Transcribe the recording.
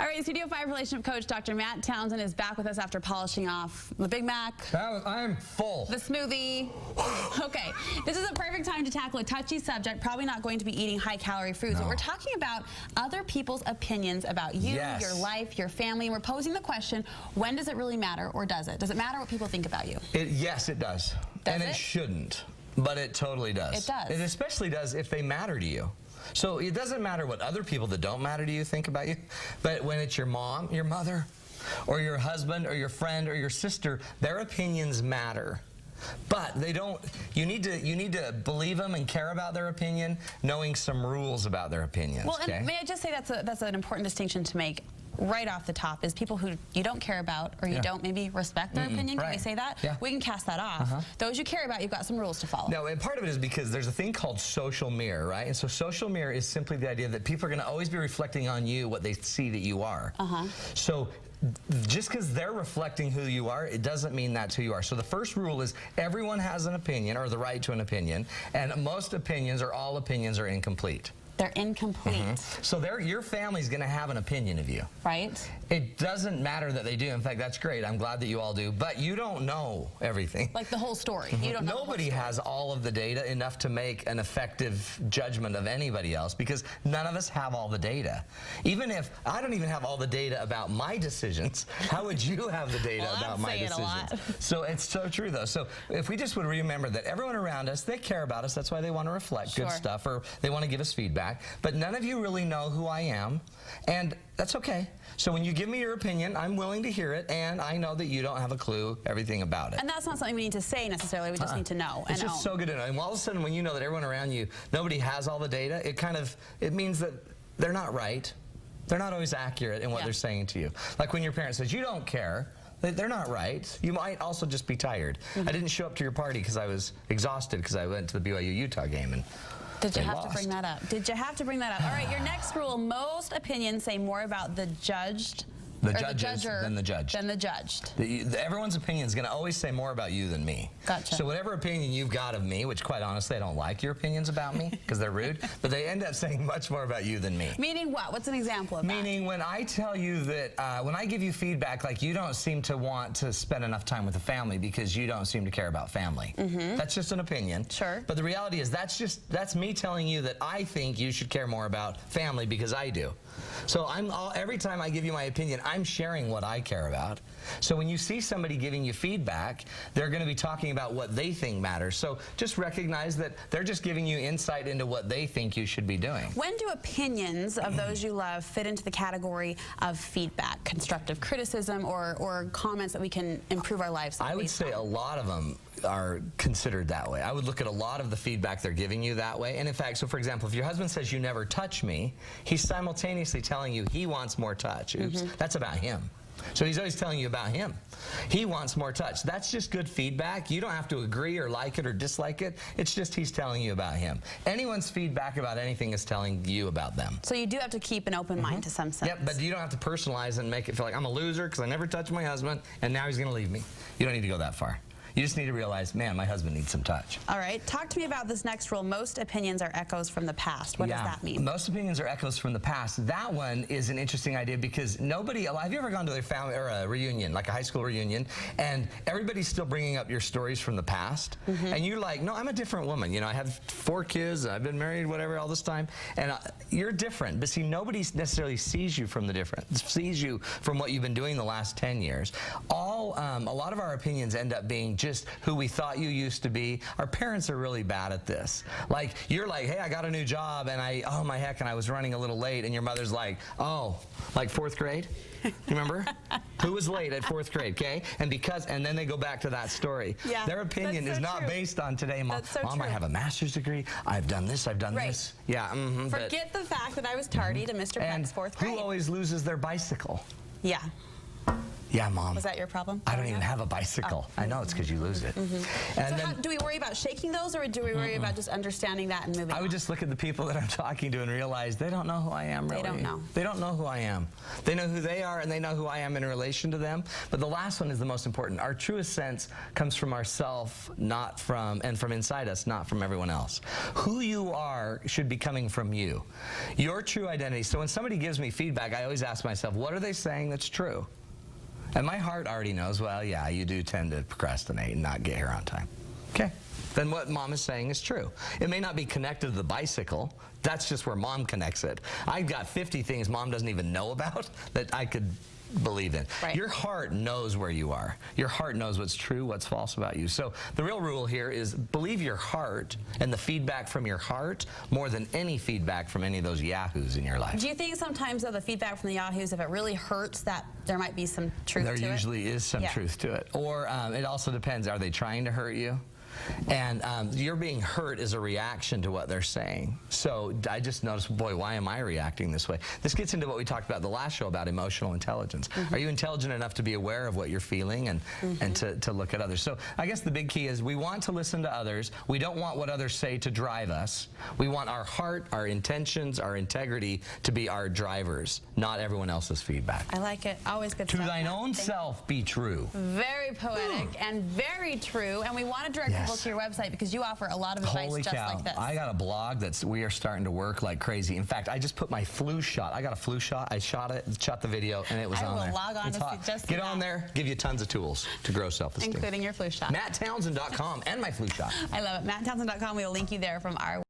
All right, Studio 5 relationship coach Dr. Matt Townsend is back with us after polishing off the Big Mac. I'm full. The smoothie. Okay, this is a perfect time to tackle a touchy subject, probably not going to be eating high-calorie foods, but we're talking about other people's opinions about you, your life, your family, and we're posing the question, when does it really matter, or does it? Does it matter what people think about you? Yes, it does. And it shouldn't, but it totally does. It does. It especially does if they matter to you. So it doesn't matter what other people that don't matter to you think about you, but when it's your mom, your mother, or your husband, or your friend, or your sister, their opinions matter. But they don't. You need to believe them and care about their opinion, knowing some rules about their opinions. Well, and may I just say that's an important distinction to make right off the top, is people who you don't care about or you don't maybe respect their opinion. Can we say that? Yeah. We can cast that off. Those you care about, you've got some rules to follow. No, and part of it is because there's a thing called social mirror, right? And so social mirror is simply the idea that people are going to always be reflecting on you what they see that you are. So just because they're reflecting who you are, it doesn't mean that's who you are. So the first rule is everyone has an opinion, or the right to an opinion, and most opinions, or all opinions, are incomplete. They're incomplete. So your family's going to have an opinion of you. Right. It doesn't matter that they do. In fact, that's great. I'm glad that you all do. But you don't know everything. Like the whole story. You don't know. Nobody has all of the data enough to make an effective judgment of anybody else, because none of us have all the data. Even if I don't even have all the data about my decisions, how would you have the data about my decisions? So it's so true, though. So if we just would remember that everyone around us, they care about us. That's why they want to reflect good stuff, or they want to give us feedback. But none of you really know who I am, and that's okay. So when you give me your opinion, I'm willing to hear it, and I know that you don't have a clue everything about it. And that's not something we need to say necessarily, we just need to know. It's just so good to know. And all of a sudden, when you know that everyone around you, nobody has all the data, it means that they're not right. They're not always accurate in what they're saying to you. Like when your parent says, you don't care, they're not right. You might also just be tired. I didn't show up to your party because I was exhausted because I went to the BYU-Utah game, and did you have to bring that up? Did you have to bring that up? All right, your next rule, most opinions say more about the judged than the judged. Than the judged. Everyone's opinion is going to always say more about you than me. Gotcha. So whatever opinion you've got of me, which quite honestly I don't like your opinions about me because they're rude, but they end up saying much more about you than me. Meaning what? What's an example of that? Meaning when I tell you that, when I give you feedback like you don't seem to want to spend enough time with the family because you don't seem to care about family. That's just an opinion. Sure. But the reality is that's me telling you that I think you should care more about family because I do. So every time I give you my opinion, I'm sharing what I care about. So when you see somebody giving you feedback, they're going to be talking about what they think matters. So just recognize that they're just giving you insight into what they think you should be doing. When do opinions of those you love fit into the category of feedback, constructive criticism, or comments that we can improve our lives? I would say a lot of them are considered that way. I would look at a lot of the feedback they're giving you that way. And in fact, so for example, if your husband says you never touch me, he's simultaneously telling you he wants more touch. Oops, that's about him. So he's always telling you about him. He wants more touch. That's just good feedback. You don't have to agree or like it or dislike it. It's just he's telling you about him. Anyone's feedback about anything is telling you about them. So you do have to keep an open mind to some sense. Yep, but you don't have to personalize and make it feel like I'm a loser because I never touched my husband and now he's going to leave me. You don't need to go that far. You just need to realize, man, my husband needs some touch. All right. Talk to me about this next rule. Most opinions are echoes from the past. What does that mean? Most opinions are echoes from the past. That one is an interesting idea because have you ever gone to their family or a reunion, like a high school reunion, and everybody's still bringing up your stories from the past? And you're like, no, I'm a different woman. You know, I have 4 kids, I've been married, whatever, all this time, and you're different. But see, nobody necessarily sees you from the different, sees you from what you've been doing the last 10 years. A lot of our opinions end up being just who we thought you used to be. Our parents are really bad at this. Like, you're like, hey, I got a new job, and oh my heck, and I was running a little late, and your mother's like, oh, like 4th grade? You remember? Who was late at 4th grade, okay? And then they go back to that story. Yeah, their opinion is not based on today. Mom, I have a master's degree. I've done this, I've done this. Yeah, Forget the fact that I was tardy to Mr. Peck's 4th grade. Who always loses their bicycle? Yeah. Yeah, Mom. Was that your problem? I don't even have a bicycle. I know, it's because you lose it. And So then, do we worry about shaking those, or do we worry about just understanding that and moving I would on? just look at the people that I'm talking to and realize they don't know who I am, really. They don't know. They don't know who I am. They know who they are, and they know who I am in relation to them. But the last one is the most important. Our truest sense comes from ourself, not from, and from inside us, not from everyone else. Who you are should be coming from you. Your true identity. So when somebody gives me feedback, I always ask myself, what are they saying that's true? And my heart already knows, well, yeah, you do tend to procrastinate and not get here on time. Okay. Then what Mom is saying is true. It may not be connected to the bicycle. That's just where Mom connects it. I've got 50 things Mom doesn't even know about that I could believe in. Right. Your heart knows where you are. Your heart knows what's true, what's false about you. So the real rule here is believe your heart and the feedback from your heart more than any feedback from any of those yahoos in your life. Do you think sometimes, though, the feedback from the yahoos, if it really hurts, that there might be some truth to it? There usually is some truth to it. Or it also depends. Are they trying to hurt you? And you're being hurt is a reaction to what they're saying. So I just noticed, boy, why am I reacting this way? This gets into what we talked about the last show about emotional intelligence. Are you intelligent enough to be aware of what you're feeling and to look at others? So I guess the big key is we want to listen to others. We don't want what others say to drive us. We want our heart, our intentions, our integrity to be our drivers, not everyone else's feedback. I like it. Always good To stuff. thine own self be true. Very poetic and very true. And we want to direct people to your website because you offer a lot of advice Holy just cow. like this. I got a blog we are starting to work like crazy. In fact, I just put my flu shot. I got a flu shot. I shot the video, and it was on there. I will log on it's to hot. see just Get on there. Give you tons of tools to grow self-esteem. Including your flu shot. MattTownsend.com and my flu shot. I love it. MattTownsend.com. We will link you there from our